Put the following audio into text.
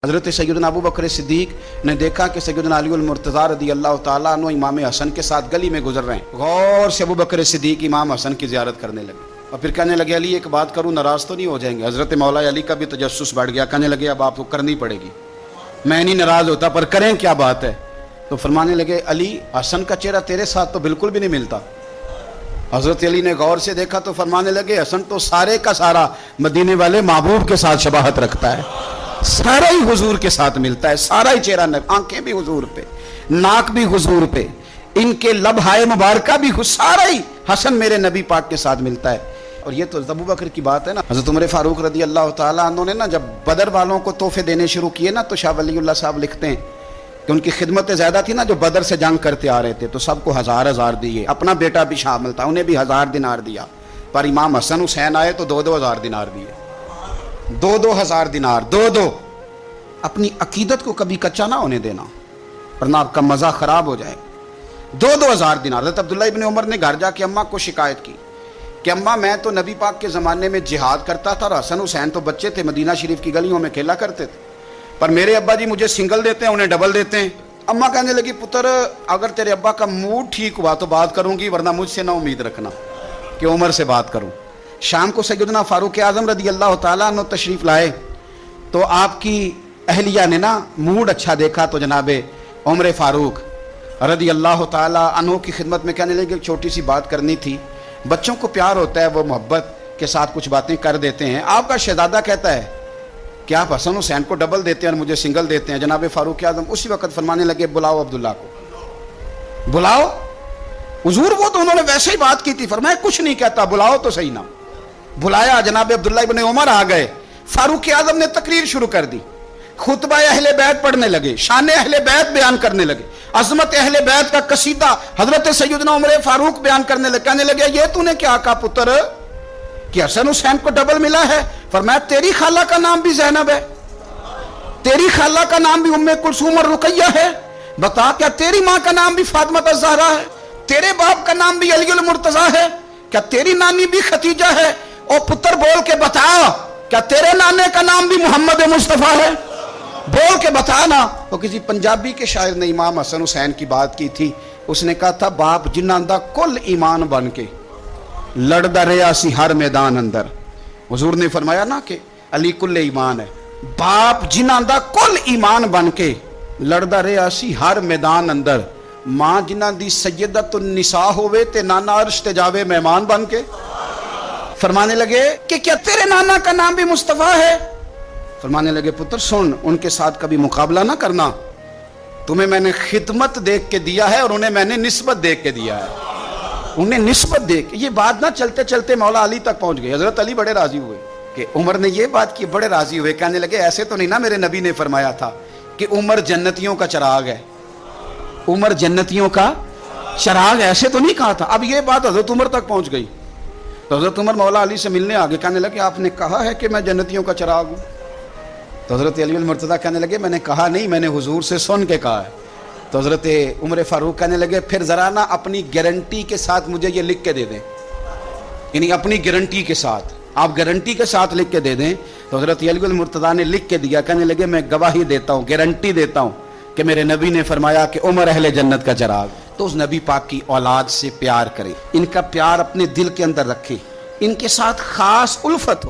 حضرت سیدنا ابو بکر صدیق نے دیکھا کہ سیدنا علی المرتضیٰ رضی اللہ تعالیٰ عنہ امام حسن کے ساتھ گلی میں گزر رہے ہیں. غور سے ابو بکر صدیق امام حسن کی زیارت کرنے لگے اور پھر کہنے لگے علی ایک بات کروں ناراض تو نہیں ہو جائیں گے؟ حضرت مولا علی کا بھی تجسس بڑھ گیا. کہنے لگے اب آپ کو کرنی پڑے گی, میں نہیں ناراض ہوتا پر کریں کیا بات ہے. تو فرمانے لگے علی حسن کا چہرہ تیرے ساتھ تو بالکل بھی نہیں ملتا. حضرت علی نے غور سے دیکھا تو فرمانے لگے حسن تو سارے کا سارا مدینے والے محبوب کے ساتھ شباہت رکھتا ہے, سارا ہی حضور کے ساتھ ملتا ہے, سارا ہی چہرہ, آنکھیں بھی حضور پہ, ناک بھی حضور پہ, ان کے لب ہائے مبارکہ بھی, سارا ہی حسن میرے نبی پاک کے ساتھ ملتا ہے. اور یہ تو ابو بکر کی بات ہے نا. حضرت عمر فاروق رضی اللہ تعالیٰ عنہ نے نا جب بدر والوں کو تحفے دینے شروع کیے نا تو شاہ ولی اللہ صاحب لکھتے ہیں کہ ان کی خدمتیں زیادہ تھی نا جو بدر سے جنگ کرتے آ رہے تھے, تو سب کو 1000 دیے. اپنا بیٹا بھی شامل تھا, انہیں بھی 1000 دینار دیا. پر امام حسن حسین آئے تو 2-2 دینار دیے, 2-2 دینار, 2. اپنی عقیدت کو کبھی کچا نہ ہونے دینا ورنہ آپ کا مزہ خراب ہو جائے. 2-2 دینار. حضرت عبداللہ ابن عمر نے گھر جا کے اماں کو شکایت کی کہ اماں میں تو نبی پاک کے زمانے میں جہاد کرتا تھا اور حسن حسین تو بچے تھے, مدینہ شریف کی گلیوں میں کھیلا کرتے تھے, پر میرے ابا جی مجھے سنگل دیتے ہیں, انہیں ڈبل دیتے ہیں. اماں کہنے لگی پتر اگر تیرے ابا کا موڈ ٹھیک ہوا تو بات کروں گی, ورنہ مجھ سے نہ امید رکھنا کہ عمر سے بات کروں. شام کو سیدنا فاروق اعظم رضی اللہ تعالیٰ عنہ تشریف لائے تو آپ کی اہلیہ نے نا موڈ اچھا دیکھا تو جناب عمر فاروق رضی اللہ تعالیٰ عنہ کی خدمت میں کہنے لگے چھوٹی سی بات کرنی تھی. بچوں کو پیار ہوتا ہے, وہ محبت کے ساتھ کچھ باتیں کر دیتے ہیں. آپ کا شہزادہ کہتا ہے کہ آپ حسن حسین کو ڈبل دیتے ہیں اور مجھے سنگل دیتے ہیں. جناب فاروق اعظم اسی وقت فرمانے لگے بلاؤ عبداللہ کو, بلاؤ. حضور وہ تو انہوں نے ویسے ہی بات کی تھی, فرمایا کچھ نہیں کہتا, بلاؤ تو صحیح نا. بلایا, جناب عبداللہ ابن عمر آ گئے. فاروق اعظم نے تقریر شروع کر دی, خطبہ اہل بیت پڑھنے لگے, شان اہل بیت بیان کرنے لگے, عظمت اہل بیت کا قصیدہ حضرت سیدنا عمر فاروق بیان کرنے لگے. کہنے لگے یہ تو نے کیا کہا پتر کہ حسن حسین کو ڈبل ملا ہے؟ فرمایا تیری خالہ کا نام بھی زینب ہے, تیری خالہ کا نام بھی ام کلثوم اور رقیہ ہے, بتا کیا تیری ماں کا نام بھی فاطمہ الزہرا ہے, تیرے باپ کا نام بھی علی المرتضیٰ ہے, کیا تیری نانی بھی ختیجہ ہے؟ اور پتر بول کے بتا کیا تیرے نانے کا نام بھی محمد مصطفیٰ ہے؟ بول کے بتا نا. وہ کسی پنجابی کے شاعر نے امام حسن حسین کی بات کی تھی, اس نے کہا تھا باپ جنہاں دا کل ایمان بن کے لڑدا رہا سی ہر میدان اندر. حضور نے فرمایا نا کہ علی کل ایمان ہے, باپ جنہاں دا کل ایمان بن کے لڑدا رہا سی ہر میدان اندر, ماں جنہاں دی سیدت النساء ہوئے تے نانا عرش تے جاوے مہمان بن کے. فرمانے لگے کہ کیا تیرے نانا کا نام بھی مصطفیٰ ہے؟ فرمانے لگے پتر سن, ان کے ساتھ کبھی مقابلہ نہ کرنا, تمہیں میں نے خدمت دیکھ کے دیا ہے اور انہیں میں نے نسبت دیکھ کے دیا ہے, انہیں نسبت دیکھ. یہ بات نہ چلتے چلتے مولا علی تک پہنچ گئی. حضرت علی بڑے راضی ہوئے کہ عمر نے یہ بات کی, بڑے راضی ہوئے. کہنے لگے ایسے تو نہیں نا میرے نبی نے فرمایا تھا کہ عمر جنتیوں کا چراغ ہے, عمر جنتیوں کا چراغ, ایسے تو نہیں کہا تھا. اب یہ بات حضرت عمر تک پہنچ گئی تو حضرت عمر مولا علی سے ملنے آگے. کہنے لگے آپ نے کہا ہے کہ میں جنتیوں کا چراغ ہوں؟ تو حضرت علی المرتضیٰ کہنے لگے میں نے کہا نہیں, میں نے حضور سے سن کے کہا ہے. تو حضرت عمر فاروق کہنے لگے پھر ذرا نا اپنی گارنٹی کے ساتھ مجھے یہ لکھ کے دے دیں, یعنی اپنی گارنٹی کے ساتھ, آپ گارنٹی کے ساتھ لکھ کے دے دیں. تو حضرت علی المرتضیٰ نے لکھ کے دیا. کہنے لگے میں گواہی دیتا ہوں, گارنٹی دیتا ہوں کہ میرے نبی نے فرمایا کہ عمر اہل جنت کا چراغ. تو اس نبی پاک کی اولاد سے پیار کرے, ان کا پیار اپنے دل کے اندر رکھے, ان کے ساتھ خاص الفت ہو.